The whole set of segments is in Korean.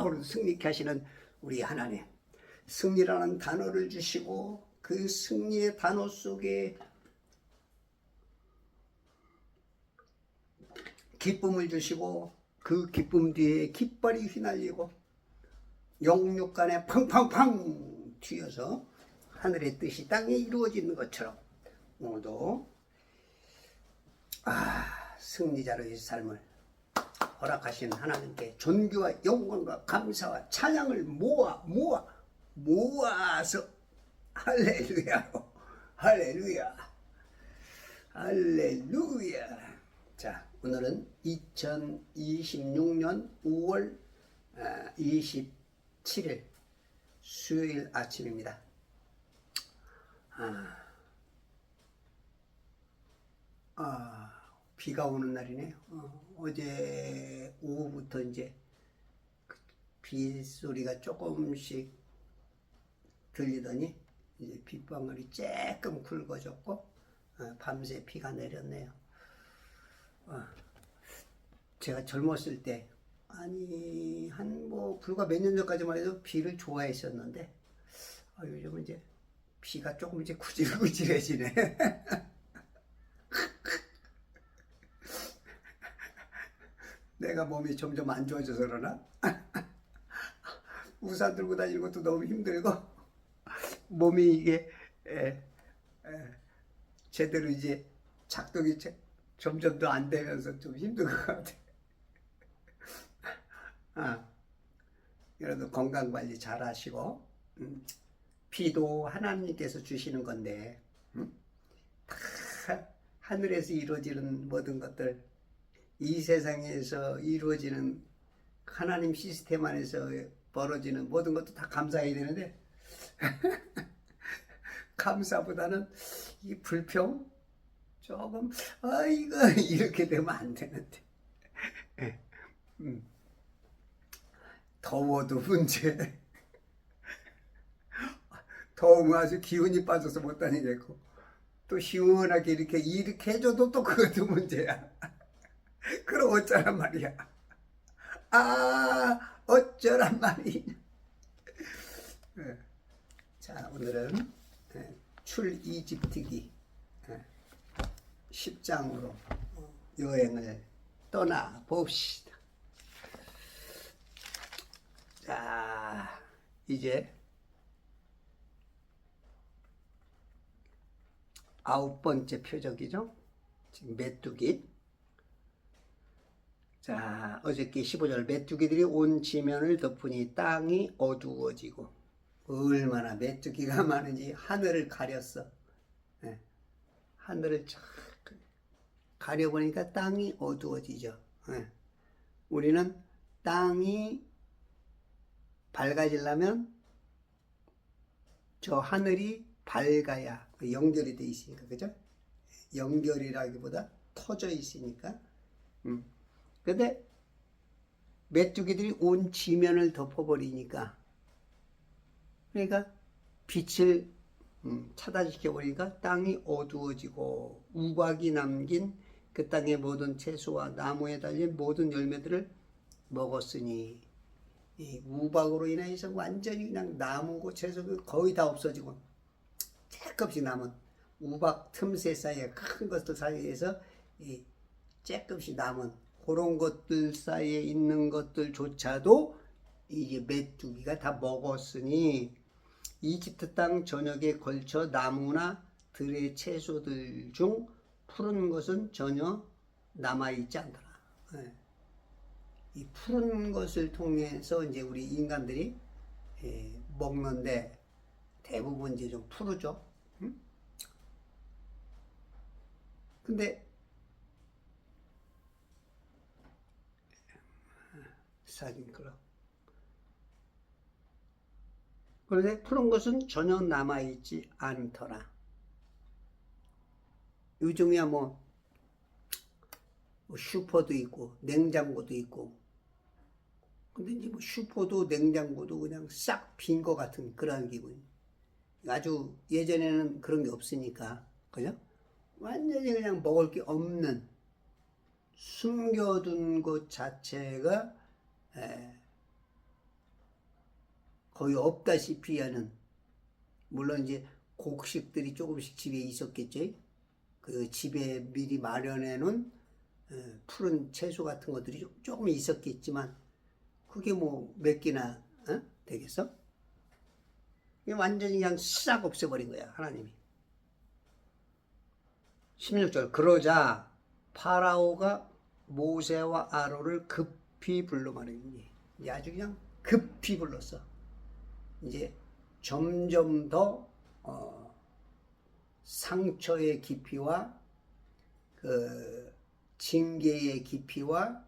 오늘 승리케 하시는 우리 하나님, 승리라는 단어를 주시고 그 승리의 단어 속에 기쁨을 주시고 그 기쁨 뒤에 깃발이 휘날리고 영육간에 팡팡팡 튀어서 하늘의 뜻이 땅에 이루어지는 것처럼 오늘도 승리자로의 삶을 허락하신 하나님께 존귀와 영광과 감사와 찬양을 모아서 할렐루야로 할렐루야 할렐루야. 자, 오늘은 2026년 5월 27일 수요일 아침입니다. 비가 오는 날이네요. 어제 오후부터 이제 빗소리가 조금씩 들리더니 이제 빗방울이 조금 굵어졌고 밤새 비가 내렸네요. 제가 젊었을 때 불과 몇 년 전까지만 해도 비를 좋아했었는데 요즘은 이제 비가 조금 이제 구질구질해지네. 내가 몸이 점점 안 좋아져서 그러나? 우산 들고 다니는 것도 너무 힘들고 몸이 이게 제대로 이제 작동이 점점 더 안 되면서 좀 힘든 것 같아. 여러분 건강관리 잘 하시고 비도 하나님께서 주시는 건데 다 하늘에서 이루어지는 모든 것들, 이 세상에서 이루어지는 하나님 시스템 안에서 벌어지는 모든 것도 다 감사해야 되는데 감사보다는 이 불평 조금 이거 이렇게 되면 안 되는데 더워도 문제, 더우면 아주 기운이 빠져서 못 다니겠고 또 시원하게 이렇게 해줘도 또 그것도 문제야. 그럼 어쩌란 말이야. 어쩌란 말이냐. 자, 오늘은 출이집트기 10장으로 여행을 떠나 봅시다. 자, 이제 9번째 표적이죠. 지금 메뚜기. 자, 어저께 15절 메뚜기들이 온 지면을 덮으니 땅이 어두워지고, 얼마나 메뚜기가 많은지 하늘을 가렸어. 하늘을 쫙 가려보니까 땅이 어두워지죠. 우리는 땅이 밝아지려면 저 하늘이 밝아야 연결이 돼 있으니까, 그죠? 연결이라기보다 터져 있으니까. 근데 메뚜기들이 온 지면을 덮어버리니까, 그러니까 빛을 차단시켜버리니까 땅이 어두워지고 우박이 남긴 그 땅의 모든 채소와 나무에 달린 모든 열매들을 먹었으니, 이 우박으로 인해서 완전히 그냥 나무고 채소가 거의 다 없어지고 조금씩 남은 우박 틈새 사이에 큰 것들 사이에서 이 조금씩 남은 그런 것들 사이에 있는 것들조차도 이게 메뚜기가 다 먹었으니 이집트 땅 전역에 걸쳐 나무나 들의 채소들 중 푸른 것은 전혀 남아있지 않더라. 이 푸른 것을 통해서 이제 우리 인간들이 먹는데 대부분 이제 좀 푸르죠. 근데 사진 끌어. 그런데 푸른 것은 전혀 남아있지 않더라. 요즘이야 뭐 슈퍼도 있고 냉장고도 있고, 근데 이제 뭐 슈퍼도 냉장고도 그냥 싹 빈 것 같은 그런 기분. 아주 예전에는 그런 게 없으니까, 그죠? 완전히 그냥 먹을 게 없는, 숨겨둔 것 자체가 거의 없다시피 하는, 물론 이제 곡식들이 조금씩 집에 있었겠죠. 그 집에 미리 마련해 놓은 푸른 채소 같은 것들이 조금 있었겠지만 그게 뭐 몇 개나 되겠어? 이게 완전히 그냥 싹 없애버린 거야, 하나님이. 16절, 그러자 파라오가 모세와 아론을 급히 불러 말했니. 이제 아주 그냥 급히 불렀어. 이제 점점 더 상처의 깊이와 그 징계의 깊이와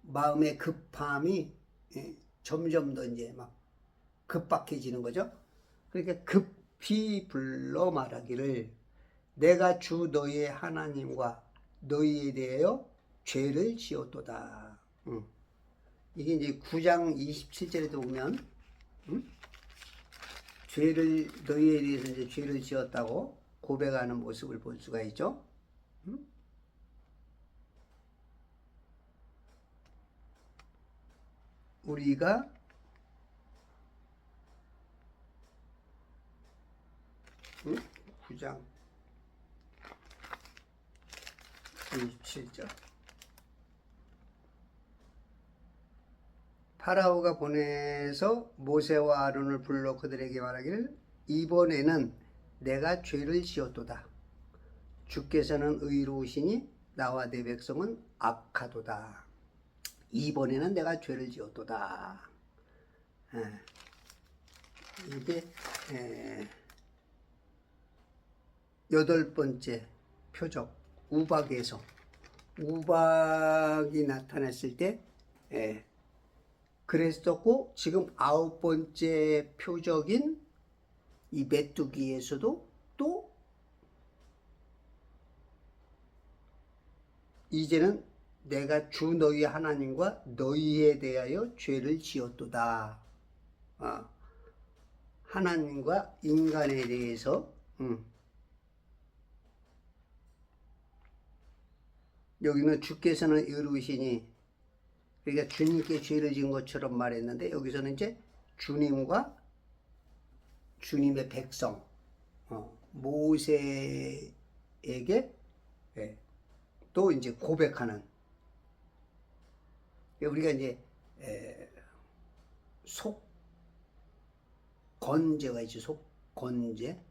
마음의 급함이 점점 더 이제 막 급박해지는 거죠. 그러니까 급히 불러 말하기를 내가 주 너희의 하나님과 너희에 대하여 죄를 지었도다. 이게 이제 9장 27절에도 보면 죄를 너희에 대해서 이제 죄를 지었다고 고백하는 모습을 볼 수가 있죠. 우리가 9장 27절 파라오가 보내서 모세와 아론을 불러 그들에게 말하기를 이번에는 내가 죄를 지었도다. 주께서는 의로우시니 나와 내 백성은 악하도다. 이번에는 내가 죄를 지었도다. 이게 8번째 표적 우박에서 우박이 나타났을 때 그랬었고, 지금 9번째 표적인 이 메뚜기에서도 또 이제는 내가 주 너희 하나님과 너희에 대하여 죄를 지었도다. 하나님과 인간에 대해서 여기는 주께서는 의로우시니, 그러니까 주님께 죄를 지은 것처럼 말했는데 여기서는 이제 주님과 주님의 백성 모세에게 또 이제 고백하는, 우리가 이제 속건제가 있죠. 속건제.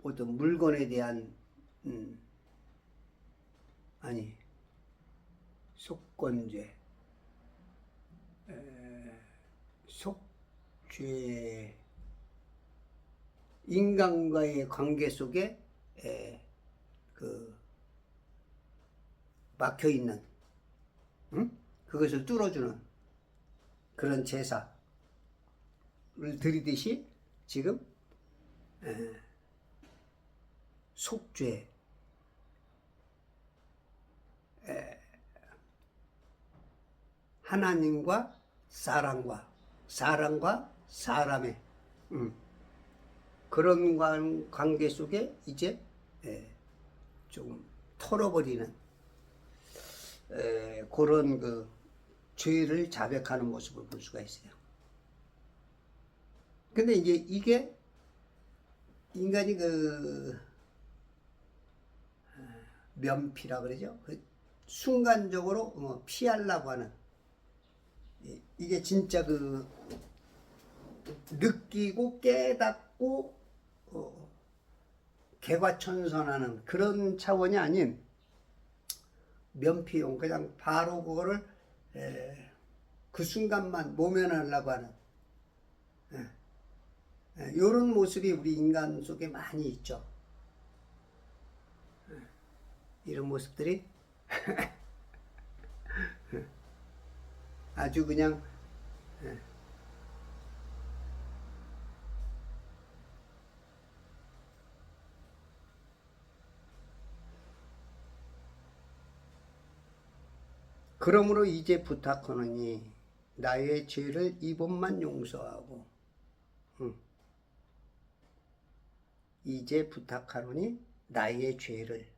어떤 물건에 대한 속건제, 속죄, 인간과의 관계 속에 그 막혀 있는 그것을 뚫어주는 그런 제사를 드리듯이 지금 속죄, 하나님과 사람과 사람의 그런 관계 속에 이제 좀 털어버리는 그런 그 죄를 자백하는 모습을 볼 수가 있어요. 근데 이제 이게 인간이 그 면피라 그러죠. 그 순간적으로 피하려고 하는, 이게 진짜 그 느끼고 깨닫고 개과천선하는 그런 차원이 아닌 면피용, 그냥 바로 그거를 그 순간만 모면하려고 하는 이런 모습이 우리 인간 속에 많이 있죠. 이런 모습들이 아주 그냥 그러므로 이제 부탁하노니 나의 죄를 이번만 용서하고 이제 부탁하노니 나의 죄를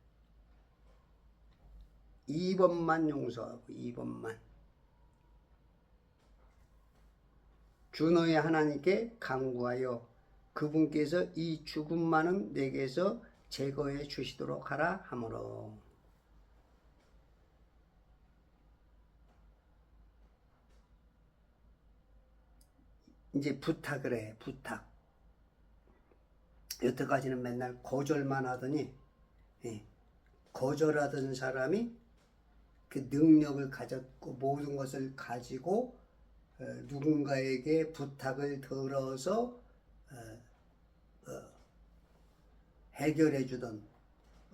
이번만 용서하고 이번만 주 너희 하나님께 간구하여 그분께서 이 죽음만은 내게서 제거해 주시도록 하라 하므로. 이제 부탁을 해. 부탁. 여태까지는 맨날 거절만 하더니 거절하던 사람이 그 능력을 가졌고 모든 것을 가지고 누군가에게 부탁을 들어서 해결해 주던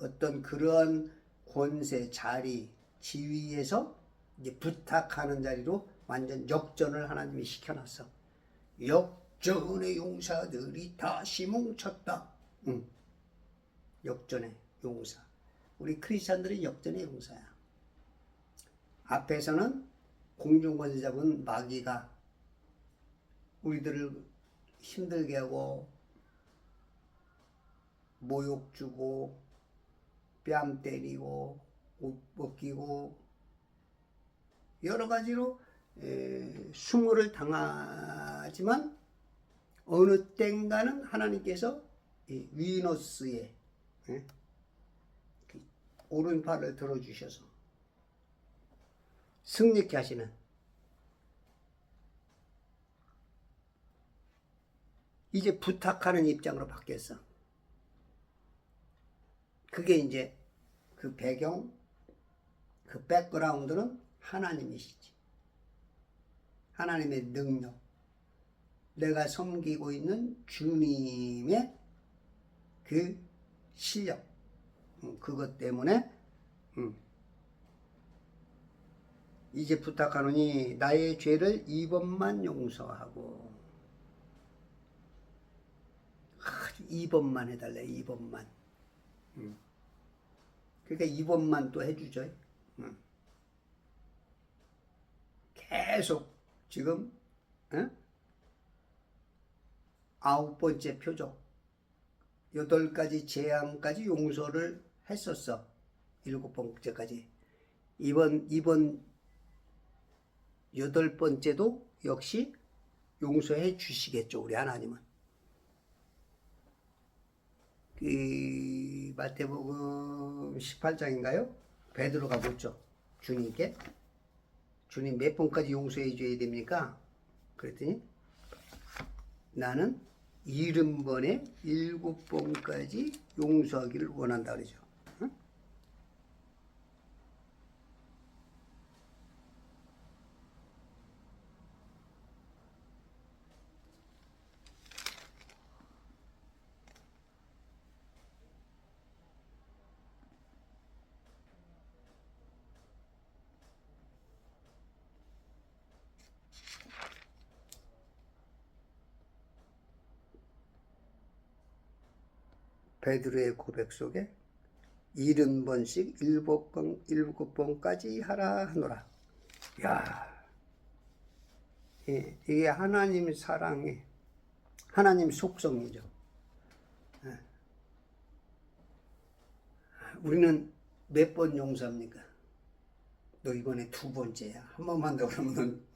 어떤 그러한 권세, 자리, 지위에서 이제 부탁하는 자리로 완전 역전을 하나님이 시켜놨어. 역전의 용사들이 다시 뭉쳤다. 역전의 용사. 우리 크리스찬들은 역전의 용사야. 앞에서는 공중권세 잡은 마귀가 우리들을 힘들게 하고 모욕 주고 뺨 때리고 옷 벗기고 여러 가지로 수모를 당하지만 어느 땐가는 하나님께서 위너스의 오른팔을 들어주셔서 승리케 하시는 이제 부탁하는 입장으로 바뀌었어. 그게 이제 그 배경, 그 백그라운드는 하나님이시지. 하나님의 능력, 내가 섬기고 있는 주님의 그 실력, 그것 때문에 이제 부탁하노니 나의 죄를 이번만 용서하고. 2번만 해달래. 2번만. 그러니까 2번만 또 해주죠. 계속 지금 9번째 표적 8가지 재앙까지 용서를 했었어. 7번째까지. 이번 8번째도 역시 용서해 주시겠죠. 우리 하나님은. 그 마태복음 18장인가요? 베드로가 묻죠. 주님께. 주님 몇 번까지 용서해 줘야 됩니까? 그랬더니 나는 70번에 7번까지 용서하기를 원한다 그러죠. 베드로의 고백 속에 70번씩 7번까지 하라 하노라. 야, 이게 하나님 사랑의 하나님 속성이죠. 우리는 몇 번 용서합니까? 너 이번에 2번째야. 한 번만 더 그러면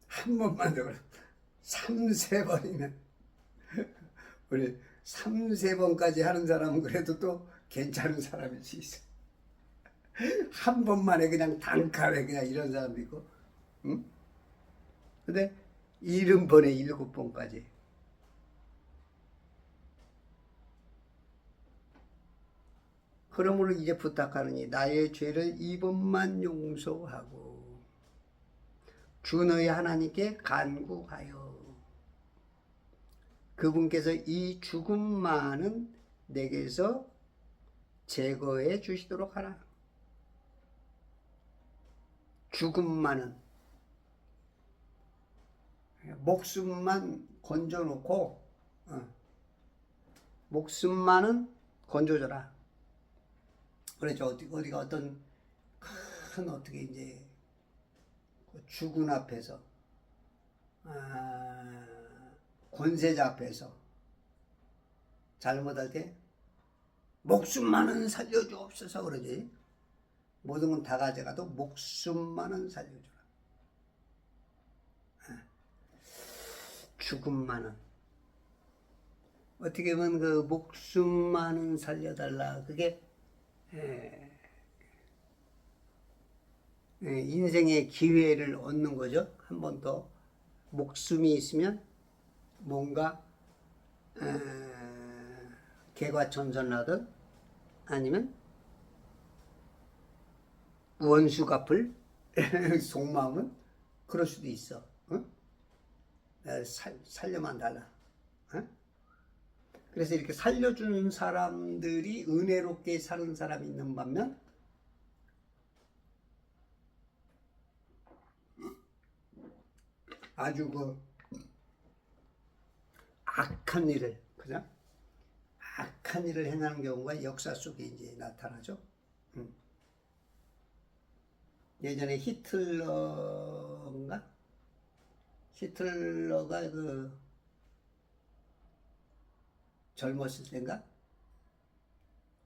한 번만 더 그러면 3, 4번이면 우리 3, 4번까지 하는 사람은 그래도 또 괜찮은 사람일 수 있어. 한 번만에 그냥 단칼에 그냥 이런 사람도 있고, 응? 근데 70번에 7번까지. 그러므로 이제 부탁하느니 나의 죄를 2번만 용서하고 주 너희 하나님께 간구하여 그분께서 이 죽음만은 내게서 제거해 주시도록 하라. 죽음만은 목숨만 건져놓고 목숨만은 건져줘라. 그렇죠. 어디가 어떤 큰 어떻게 이제 죽은 앞에서 권세자 앞에서 잘못할 때 목숨만은 살려주옵소서 그러지. 모든 건 다 가져가도 목숨만은 살려주라. 죽음만은. 어떻게 보면 그 목숨만은 살려달라. 그게 인생의 기회를 얻는 거죠. 한 번 더 목숨이 있으면 뭔가 개과천선하든 아니면 원수 갚을 속마음은 그럴 수도 있어. 응? 살려만 달라. 응? 그래서 이렇게 살려주는 사람들이 은혜롭게 사는 사람이 있는 반면 아주 그 악한 일을, 그죠? 악한 일을 행하는 경우가 역사 속에 이제 나타나죠. 예전에 히틀러인가? 히틀러가 그 젊었을 때인가?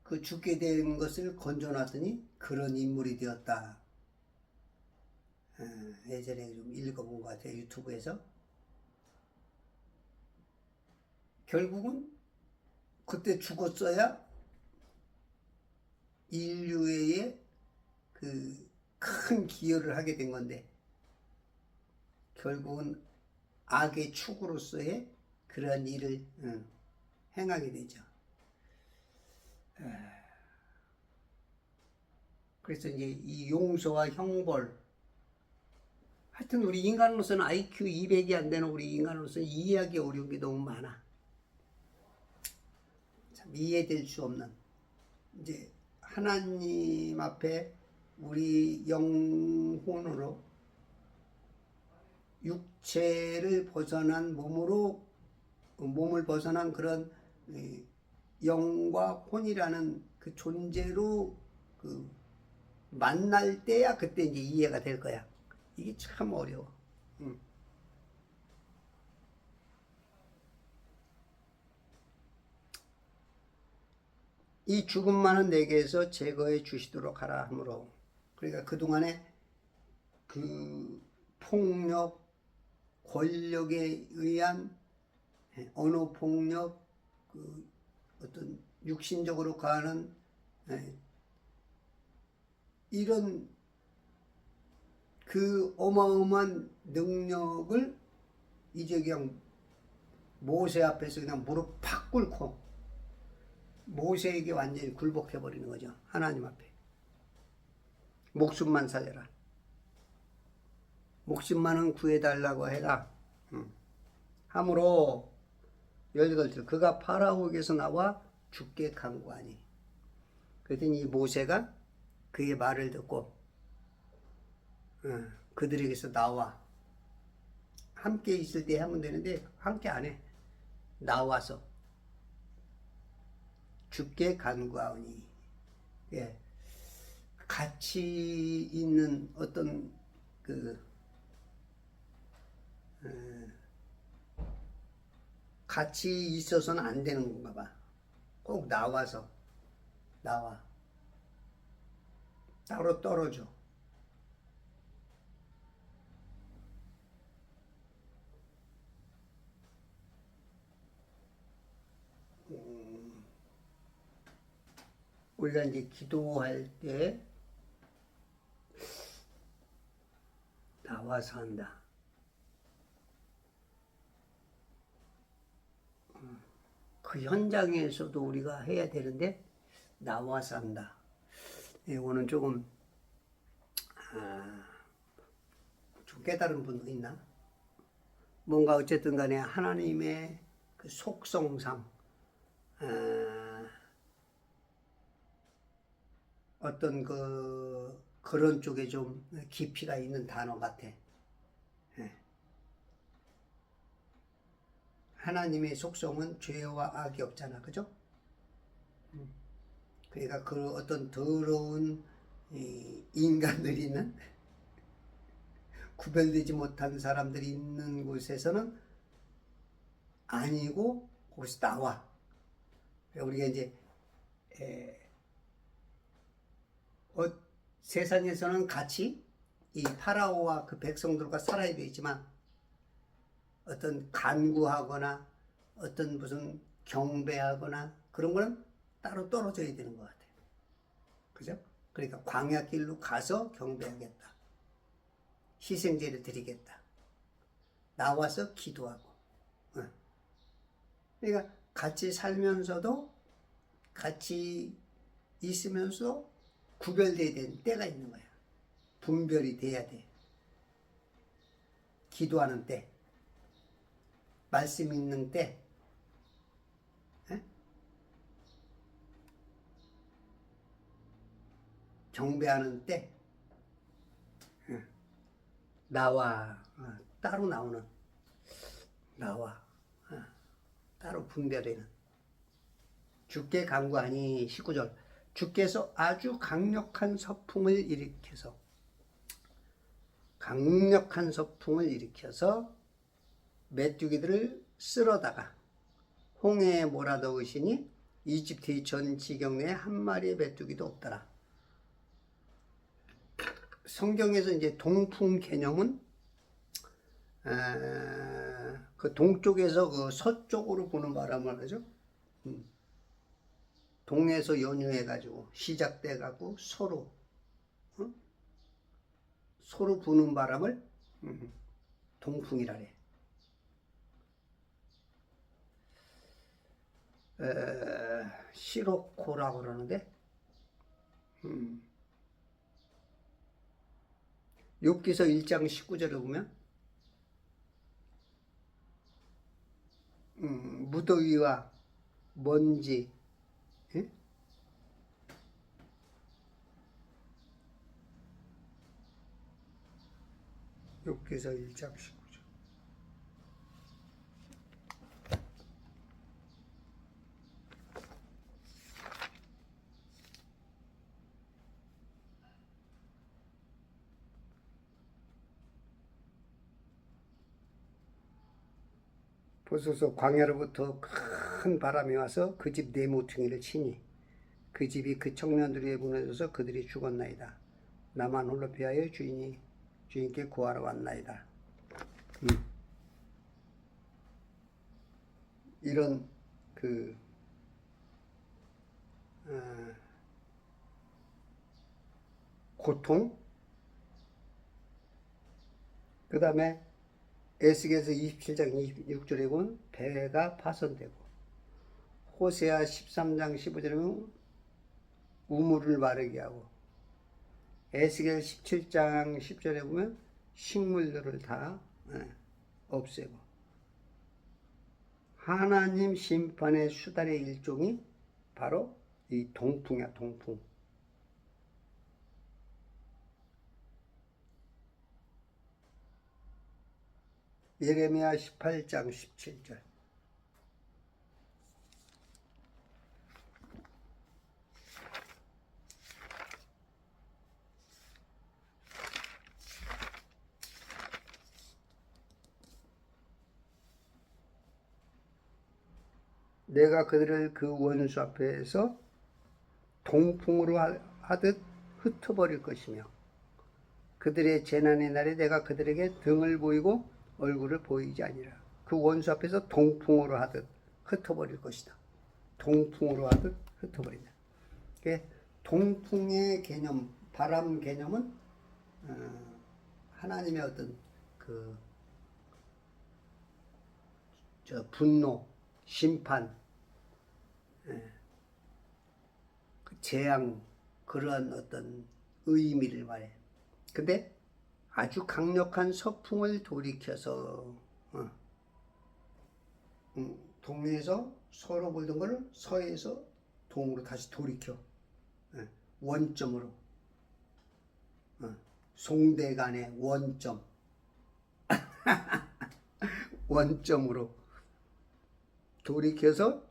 그 죽게 된 것을 건져놨더니 그런 인물이 되었다. 예전에 좀 읽어본 것 같아요. 유튜브에서. 결국은 그때 죽었어야 인류에 그 큰 기여를 하게 된 건데 결국은 악의 축으로서의 그러한 일을 행하게 되죠. 그래서 이제 이 용서와 형벌, 하여튼 우리 인간으로서는 IQ 200이 안 되는 우리 인간으로서는 이해하기 어려운 게 너무 많아. 참 이해될 수 없는, 이제 하나님 앞에 우리 영혼으로 육체를 벗어난 몸을 벗어난 그런 영과 혼이라는 그 존재로 그 만날 때야 그때 이제 이해가 될 거야. 이게 참 어려워. 이 죽음만은 내게서 제거해 주시도록 하라 하므로, 그러니까 그동안에 그 폭력, 권력에 의한 언어 폭력, 그 어떤 육신적으로 가하는 이런 그 어마어마한 능력을 이제 그냥 모세 앞에서 그냥 무릎 팍 꿇고 모세에게 완전히 굴복해 버리는 거죠. 하나님 앞에. 목숨만 살려라. 목숨만은 구해달라고 해라. 함으로 18절 그가 파라오에게서 나와 죽게 간구하니. 그랬더니 이 모세가 그의 말을 듣고 그들에게서 나와. 함께 있을 때 하면 되는데 함께 안 해. 나와서 죽게 간구하오니. 예. 같이 있는 어떤 같이 있어서는 안 되는 건가 봐. 꼭 나와. 따로 떨어져. 우리가 이제 기도할 때 나와서 한다. 그 현장에서도 우리가 해야 되는데 나와서 한다. 이거는 조금 좀 깨달은 분도 있나? 뭔가 어쨌든 간에 하나님의 그 속성상 어떤 그런 쪽에 좀 깊이가 있는 단어 같아. 하나님의 속성은 죄와 악이 없잖아, 그죠? 그러니까 그 어떤 더러운 인간들이 있는 구별되지 못한 사람들이 있는 곳에서는 아니고 거기서 나와. 우리가 이제 세상에서는 같이 이 파라오와 그 백성들과 살아야 되지만 어떤 간구하거나 어떤 무슨 경배하거나 그런 거는 따로 떨어져야 되는 것 같아요. 그죠? 그러니까 광야길로 가서 경배하겠다. 희생제를 드리겠다. 나와서 기도하고. 그러니까 같이 살면서도 같이 있으면서 구별돼야 되는 때가 있는 거야. 분별이 돼야 돼. 기도하는 때, 말씀 읽는 때, 경배하는 때, 나와 따로 나오는, 나와 따로 분별하는. 주께 간구하니 19절 주께서 아주 강력한 서풍을 일으켜서 메뚜기들을 쓸어다가 홍해에 몰아넣으시니 이집트의 전 지경 내에 한 마리의 메뚜기도 없더라. 성경에서 이제 동풍 개념은 그 동쪽에서 그 서쪽으로 부는 바람을 하죠. 동에서 연유해가지고 시작돼가지고 서로 부는 바람을 동풍이라래. 시로코라고 그러는데 욥기서 1장 19절에 보면 무더위와 먼지, 욥기서 1장 19절. 보소서 광야로부터 큰 바람이 와서 그 집 네 모퉁이를 치니 그 집이 그 청년들에게 무너져서 그들이 죽었나이다. 나만 홀로 피하여 주인께 구하러 왔나이다. 이런 고통, 그 다음에 에스겔서 27장 26절에 보면 배가 파손되고, 호세아 13장 15절에 보면 우물을 마르게 하고, 에스겔 17장 10절에 보면 식물들을 다 없애고, 하나님 심판의 수달의 일종이 바로 이 동풍이야, 동풍. 예레미야 18장 17절. 내가 그들을 그 원수 앞에서 동풍으로 하듯 흩어버릴 것이며 그들의 재난의 날에 내가 그들에게 등을 보이고 얼굴을 보이지 아니라. 그 원수 앞에서 동풍으로 하듯 흩어버릴 것이다. 동풍으로 하듯 흩어버린다. 동풍의 개념, 바람 개념은 하나님의 어떤 분노, 심판, 재앙, 그러한 어떤 의미를 말해. 근데 아주 강력한 서풍을 돌이켜서 동에서 서로 불던 걸 서에서 동으로 다시 돌이켜 원점으로, 송대간의 원점 원점으로 돌이켜서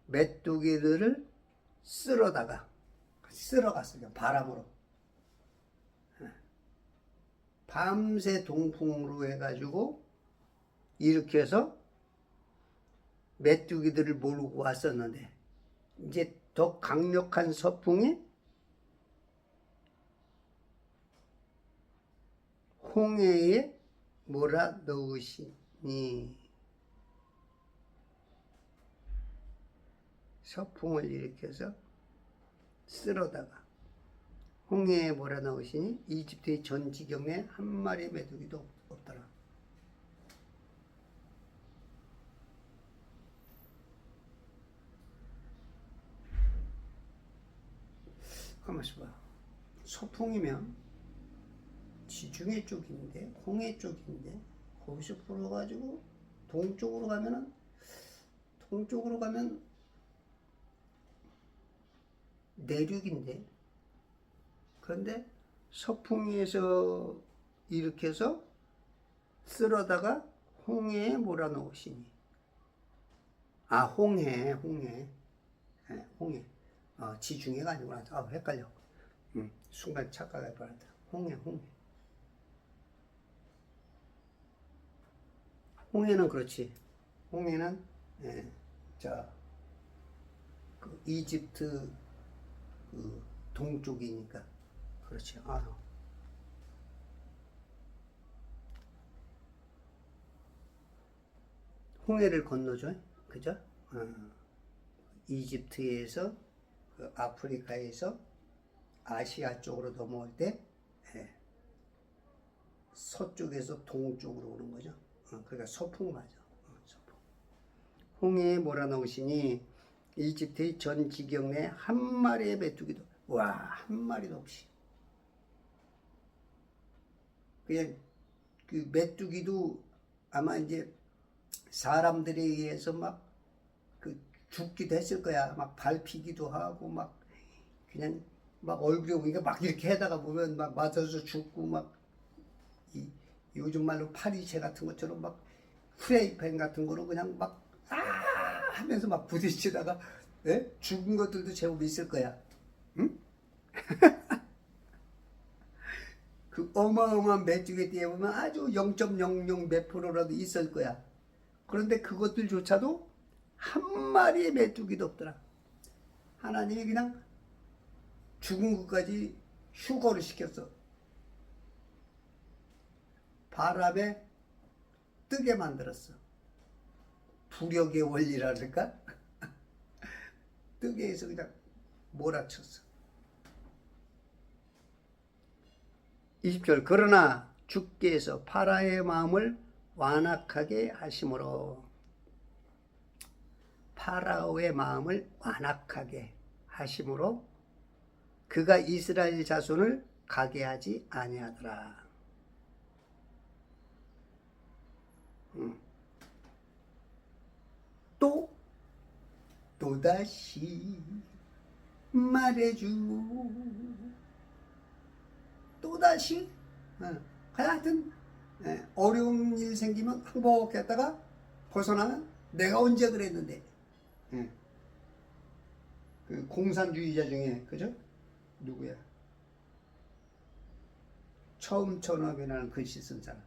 메뚜기들을 쓸어갔어요. 바람으로. 밤새 동풍으로 해가지고 일으켜서 메뚜기들을 몰고 왔었는데, 이제 더 강력한 서풍이 홍해에 몰아넣으시니 서풍을 일으켜서 쓸어다가 홍해에 몰아넣으시니 이집트의 전 지경에 한 마리의 메뚜기도 없더라. 가만있어 봐. 서풍이면 지중해 쪽인데 홍해 쪽인데 거기서 불어가지고 동쪽으로 가면 내륙인데, 그런데 서풍에서 일으켜서 쓸어다가 홍해에 몰아넣으시니. 아, 홍해. 네, 홍해. 지중해가 아니구나. 헷갈려. 순간 착각할 뻔했다. 홍해. 홍해는 그렇지. 홍해는 그 이집트 그 동쪽이니까 그렇지. 홍해를 건너죠. 그죠? 이집트에서 그 아프리카에서 아시아 쪽으로 넘어올 때 서쪽에서 동쪽으로 오는 거죠. 그러니까 서풍 맞아. 서풍. 홍해에 몰아넣으시니 이집트의 전 지경 내 한 마리의 메뚜기도, 한 마리도 없이. 그냥 그 메뚜기도 아마 이제 사람들에 의해서 막 그 죽기도 했을 거야. 막 밟히기도 하고 막 그냥 막 얼굴에 오니까 막 이렇게 하다가 보면 막 맞아서 죽고 막 요즘 말로 파리채 같은 것처럼 막 프라이팬 같은 거로 그냥 막 하면서 막 부딪히다가 죽은 것들도 제법 있을 거야. 응? 그 어마어마한 메뚜기 떼에 보면 아주 0.00 몇 프로라도 있을 거야. 그런데 그것들조차도 한 마리의 메뚜기도 없더라. 하나님이 그냥 죽은 것까지 휴거를 시켰어. 바람에 뜨게 만들었어. 부력의 원리라 그럴까? 뜨게 해서 그냥 몰아쳤어. 20절 그러나 주께서 파라의 마음을 완악하게 하심으로, 파라오의 마음을 완악하게 하심으로 그가 이스라엘 자손을 가게 하지 아니하더라. 또다시 말해주고 또다시 하여튼 어려운 일 생기면 항복했다가 벗어나면 내가 언제 그랬는데. 그 공산주의자 중에 그죠? 누구야? 처음 전업이라는 글씨 쓴 사람.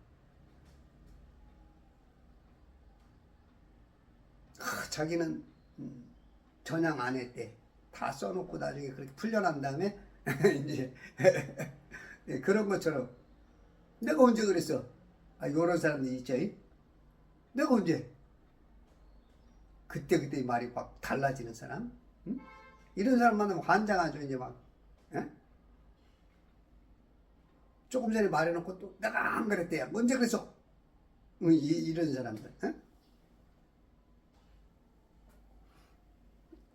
자기는 전향 안 했대. 다 써놓고 나중에 그렇게 풀려난 다음에 이제 그런 것처럼 내가 언제 그랬어? 요런 사람들이 있죠. 내가 언제? 그때 말이 막 달라지는 사람. 응? 이런 사람 만나면 환장하죠. 이제 막 조금 전에 말해놓고 또 내가 안 그랬대요. 언제 그랬어? 이런 사람들.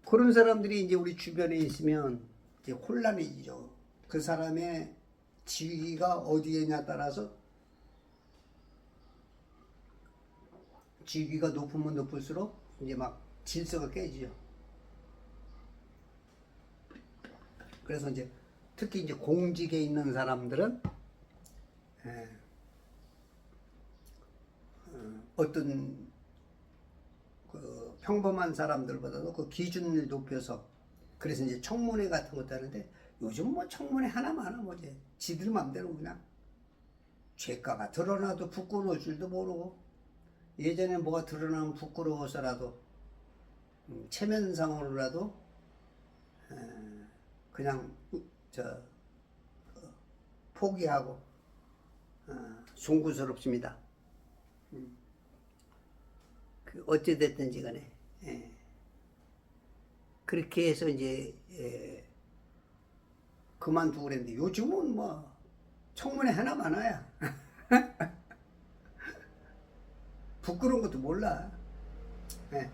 그런 사람들이 이제 우리 주변에 있으면 이제 혼란이죠. 그 사람의 지위가 어디에냐 따라서 지위가 높으면 높을수록 이제 막 질서가 깨지죠. 그래서 이제 특히 이제 공직에 있는 사람들은 어떤 그 평범한 사람들보다도 그 기준을 높여서, 그래서 이제 청문회 같은 것도 하는데 요즘 뭐 청문회 하나마나 뭐지 지들 맘대로 그냥 죄가가 드러나도 부끄러울 줄도 모르고, 예전에 뭐가 드러나면 부끄러워서라도 체면상으로라도 그냥 포기하고 송구스럽습니다. 어찌됐든지 간에 예. 그렇게 해서 이제 그만두고 그랬는데 요즘은 뭐 청문회 하나 많아야 부끄러운 것도 몰라. 예.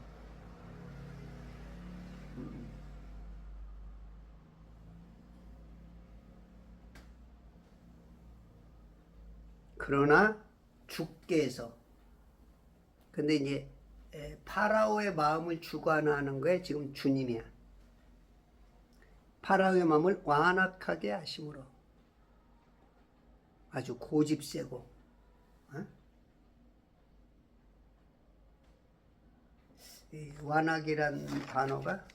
그러나 주께서 근데 이제 파라오의 마음을 주관하는 거에 지금 주님이야. 파라오의 마음을 완악하게 하심으로 아주 고집세고 어? 이 완악이란 단어가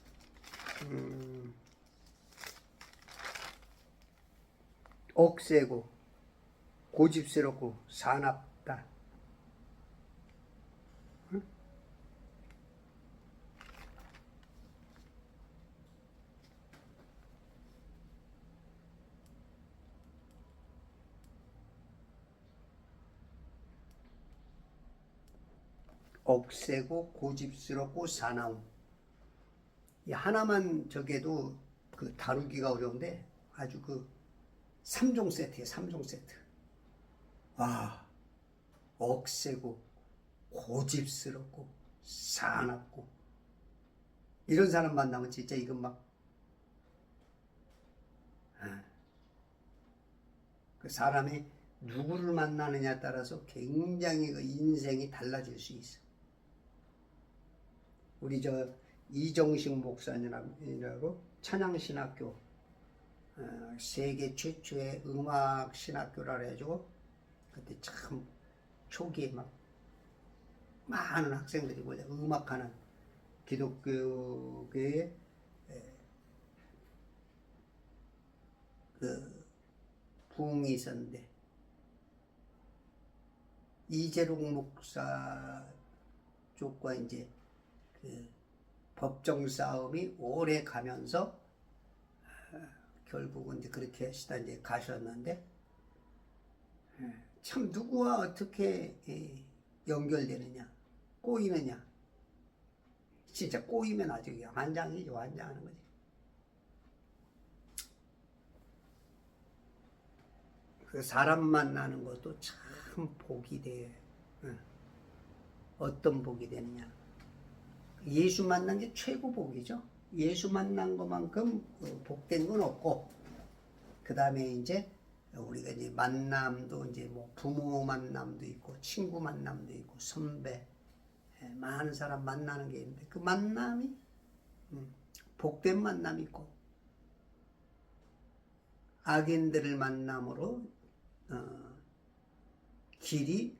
억세고 고집스럽고 사납다. 억세고 고집스럽고 사나움. 이 하나만 적어도 그 다루기가 어려운데 아주 그 3종 세트예요. 3종 세트. 와, 억세고 고집스럽고 사납고 이런 사람 만나면 진짜 이건 막 그 사람이 누구를 만나느냐에 따라서 굉장히 그 인생이 달라질 수 있어. 우리 저 이정식 목사님이라고 찬양신학교 세계 최초의 음악 신학교라 해가지고 그때 참 초기에 막 많은 학생들이 뭐냐 음악하는 기독교계에 그 부흥이 있었는데 이재록 목사 쪽과 이제 그 법정 싸움이 오래 가면서 결국은 이제 그렇게 하시다 이제 가셨는데 참 누구와 어떻게 연결되느냐 꼬이느냐 진짜 꼬이면 아주 환장이죠. 환장하는 거지. 그 사람 만나는 것도 참 복이 돼. 어떤 복이 되느냐. 예수 만난 게 최고 복이죠. 예수 만난 것만큼 복된 건 없고, 그 다음에 이제 우리가 이제 만남도 이제 뭐 부모 만남도 있고, 친구 만남도 있고, 선배, 많은 사람 만나는 게 있는데, 그 만남이 복된 만남이 있고, 악인들을 만남으로 길이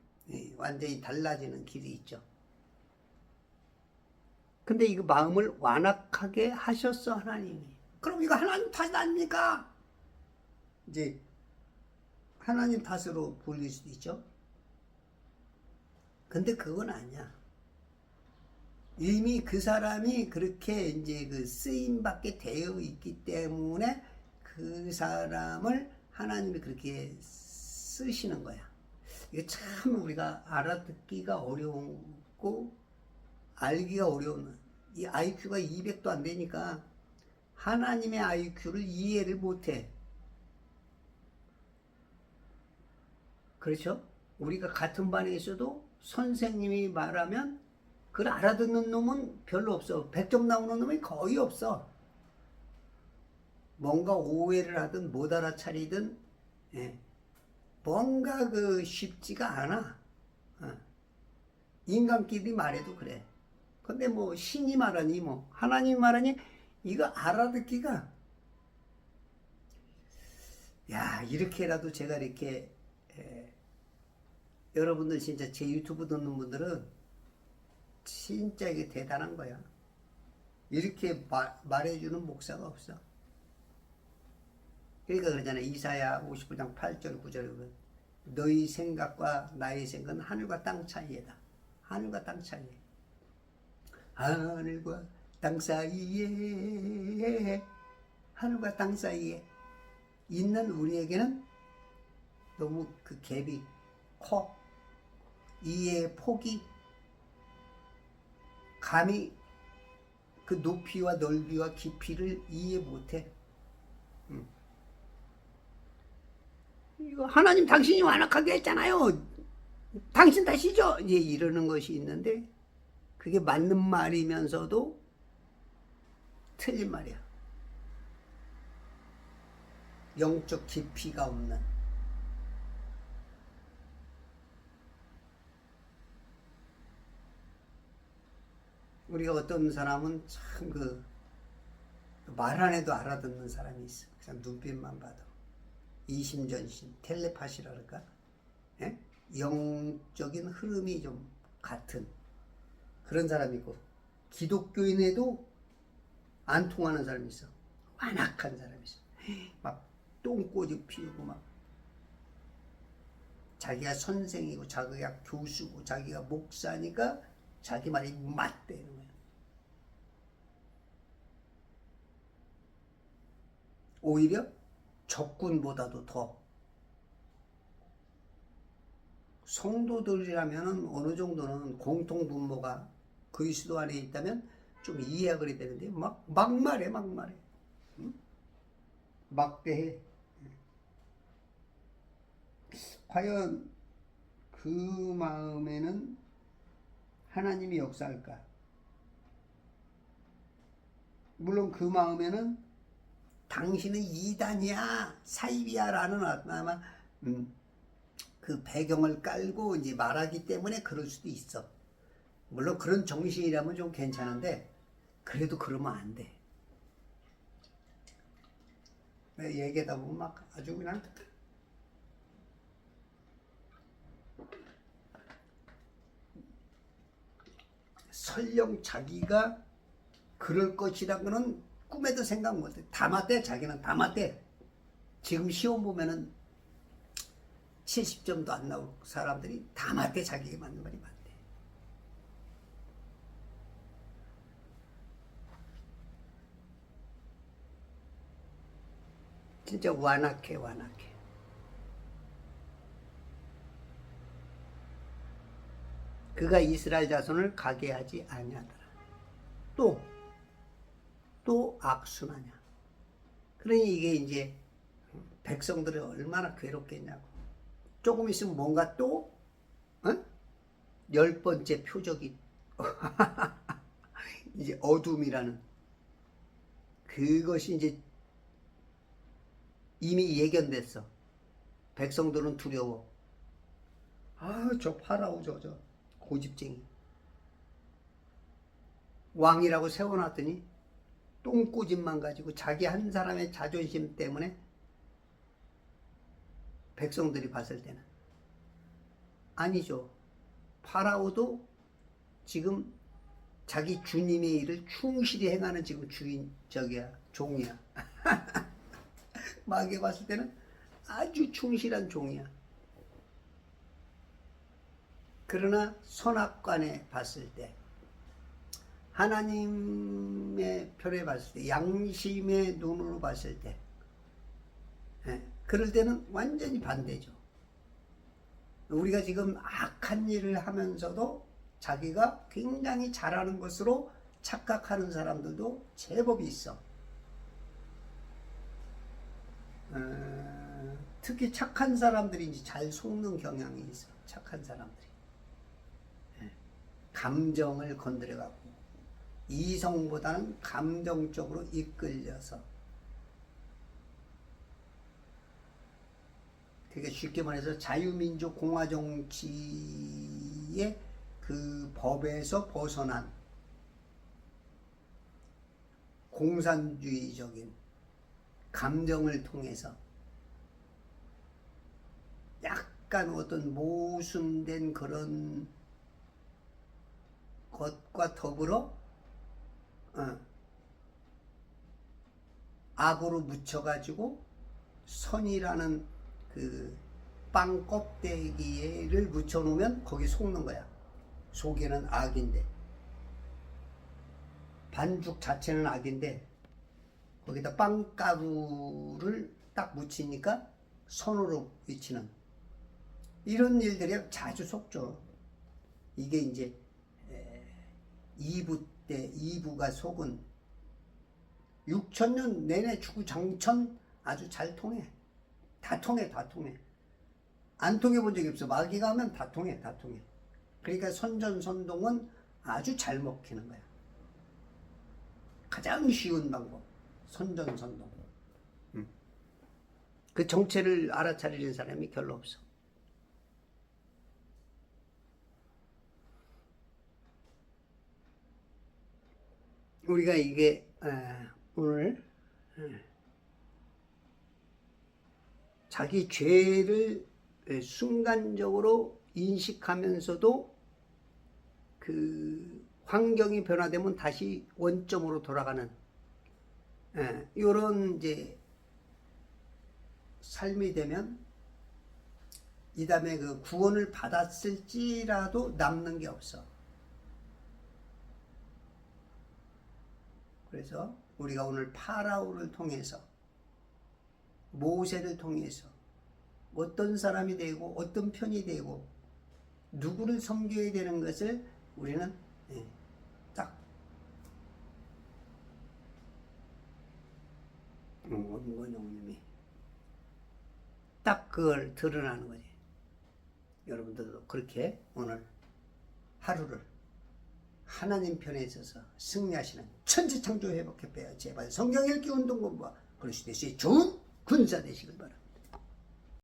완전히 달라지는 길이 있죠. 근데 이거 마음을 완악하게 하셨어 하나님이. 그럼 이거 하나님 탓이 아닙니까? 이제 하나님 탓으로 불릴 수도 있죠. 근데 그건 아니야. 이미 그 사람이 그렇게 이제 그 쓰임 받게 되어 있기 때문에 그 사람을 하나님이 그렇게 쓰시는 거야. 이게 참 우리가 알아듣기가 어려웠고 알기가 어려운 이 IQ가 200도 안 되니까 하나님의 IQ를 이해를 못해. 그렇죠? 우리가 같은 반에 있어도 선생님이 말하면 그걸 알아듣는 놈은 별로 없어. 100점 나오는 놈이 거의 없어. 뭔가 오해를 하든 못 알아차리든 뭔가 그 쉽지가 않아. 인간끼리 말해도 그래. 근데 뭐 신이 말하니 뭐 하나님 말하니 이거 알아듣기가 야 이렇게라도 제가 이렇게 여러분들 진짜 제 유튜브 듣는 분들은 진짜 이게 대단한 거야. 이렇게 말해주는 목사가 없어. 그러니까 그러잖아. 이사야 59장 8절 9절 너희 생각과 나의 생각은 하늘과 땅 차이에다. 하늘과 땅 차이에. 하늘과 땅 사이에 하늘과 땅 사이에 있는 우리에게는 너무 그 갭이 커. 이해의 폭이 감히 그 높이와 넓이와 깊이를 이해 못해. 이거 하나님 당신이 완악하게 했잖아요. 당신 탓이죠. 이제 이러는 것이 있는데 그게 맞는 말이면서도 틀린 말이야. 영적 깊이가 없는. 우리가 어떤 사람은 참 말 안 해도 알아듣는 사람이 있어. 그냥 눈빛만 봐도. 이심전심, 텔레파시라 그럴까? 예? 영적인 흐름이 좀 같은 그런 사람이 있고, 기독교인에도 안 통하는 사람이 있어. 완악한 사람이 있어. 막 똥꼬집 피우고 막 자기가 선생이고 자기가 교수고 자기가 목사니까 자기 말이 맞대는 거야. 오히려 적군보다도 더 성도들이라면 어느 정도는 공통 분모가 그리스도 안에 있다면 좀 이해가 그리 되는데 막말해. 응? 막대해. 과연 그 마음에는 하나님이 역사할까? 물론 그 마음에는 당신은 이단이야, 사입이야 라는 아마 그 배경을 깔고 이제 말하기 때문에 그럴 수도 있어. 물론 그런 정신이라면 좀 괜찮은데 그래도 그러면 안 돼. 얘기하다 보면 막 아주 그냥 설령 자기가 그럴 것이라고는 꿈에도 생각 못해. 다 맞대. 자기는 다 맞대. 지금 시험 보면은 70점도 안 나올 사람들이 다 맞대. 자기에게 맞는 말이 맞대. 진짜 완악해. 그가 이스라엘 자손을 가게 하지 아니하더라. 또 악순하냐. 그러니 이게 이제 백성들이 얼마나 괴롭겠냐고. 조금 있으면 뭔가 또 10번째 표적이 이제 어둠이라는 그것이 이제 이미 예견됐어. 백성들은 두려워. 저 파라오 저 고집쟁이 왕이라고 세워놨더니 똥꼬집만 가지고 자기 한 사람의 자존심 때문에 백성들이 봤을 때는 아니죠. 파라오도 지금 자기 주님의 일을 충실히 행하는 지금 종이야. 마귀가 봤을 때는 아주 충실한 종이야. 그러나 선악관에 봤을 때, 하나님의 편에 봤을 때, 양심의 눈으로 봤을 때, 그럴 때는 완전히 반대죠. 우리가 지금 악한 일을 하면서도 자기가 굉장히 잘하는 것으로 착각하는 사람들도 제법 있어. 특히 착한 사람들이 이제 잘 속는 경향이 있어. 착한 사람들이 감정을 건드려갖고 이성보다는 감정적으로 이끌려서, 그러니까 쉽게 말해서 자유민족 공화정치의 그 법에서 벗어난 공산주의적인 감정을 통해서 약간 어떤 모순된 그런 것과 더불어 악으로 묻혀가지고 선이라는 그 빵 껍데기를 묻혀놓으면 거기 속는 거야. 속에는 악인데, 반죽 자체는 악인데 거기다 빵가루를 딱 묻히니까 선으로 비치는 이런 일들이 자주 속죠. 이게 이제 2부 때 2부가 속은 6천년 내내 주구장천 아주 잘 통해. 다 통해. 안 통해 본 적이 없어. 마귀가 하면 다 통해. 그러니까 선전선동은 아주 잘 먹히는 거야. 가장 쉬운 방법. 선전선동. 그 정체를 알아차리는 사람이 별로 없어. 우리가 이게 오늘 자기 죄를 순간적으로 인식하면서도 그 환경이 변화되면 다시 원점으로 돌아가는 이런 이제 삶이 되면 이 다음에 그 구원을 받았을지라도 남는 게 없어. 그래서 우리가 오늘 파라오를 통해서 모세를 통해서 어떤 사람이 되고 어떤 편이 되고 누구를 섬겨야 되는 것을 우리는 딱 원gon용님이 딱 그걸 드러나는 거지. 여러분들도 그렇게 오늘 하루를 하나님 편에 있어서 승리하시는 천지창조 회복협회 제발 성경 읽기 운동 공부와 그리스도의 좋은 군사 되시길 바랍니다.